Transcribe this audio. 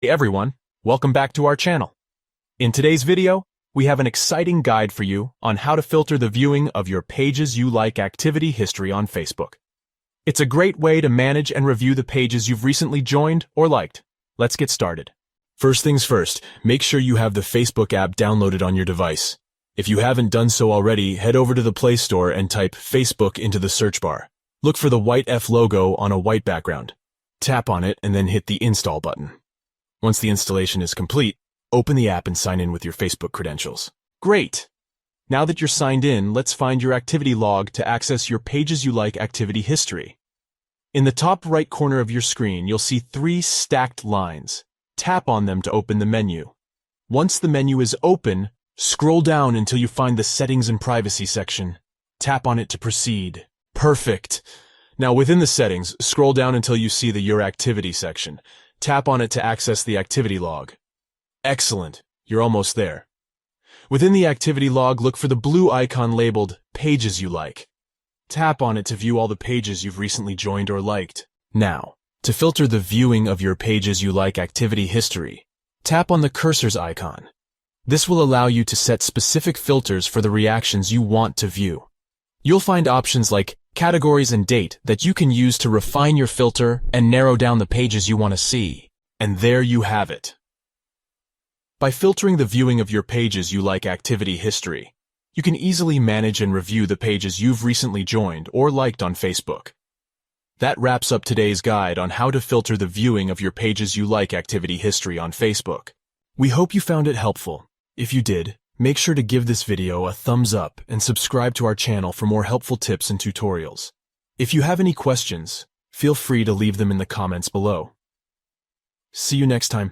Hey everyone, welcome back to our channel. In today's video, we have an exciting guide for you on how to filter the viewing of your pages you like activity history on Facebook. It's a great way to manage and review the pages you've recently joined or liked. Let's get started. First things first, make sure you have the Facebook app downloaded on your device. If you haven't done so already, head over to the Play Store and type Facebook into the search bar. Look for the white F logo on a white background. Tap on it and then hit the install button. Once the installation is complete, open the app and sign in with your Facebook credentials. Great! Now that you're signed in, let's find your activity log to access your pages you like activity history. In the top right corner of your screen, you'll see 3 stacked lines. Tap on them to open the menu. Once the menu is open, scroll down until you find the Settings and Privacy section. Tap on it to proceed. Perfect! Now within the settings, scroll down until you see the Your Activity section. Tap on it to access the activity log. Excellent, you're almost there. Within the activity log, look for the blue icon labeled Pages You Like. Tap on it to view all the pages you've recently joined or liked. Now, to filter the viewing of your pages you like activity history, tap on the cursor's icon. This will allow you to set specific filters for the reactions you want to view. You'll find options like categories and date that you can use to refine your filter and narrow down the pages you want to see. And there you have it. By filtering the viewing of your pages you like activity history, you can easily manage and review the pages you've recently joined or liked on Facebook. That wraps up today's guide on how to filter the viewing of your pages you like activity history on Facebook. We hope you found it helpful. If you did, make sure to give this video a thumbs up and subscribe to our channel for more helpful tips and tutorials. If you have any questions, feel free to leave them in the comments below. See you next time.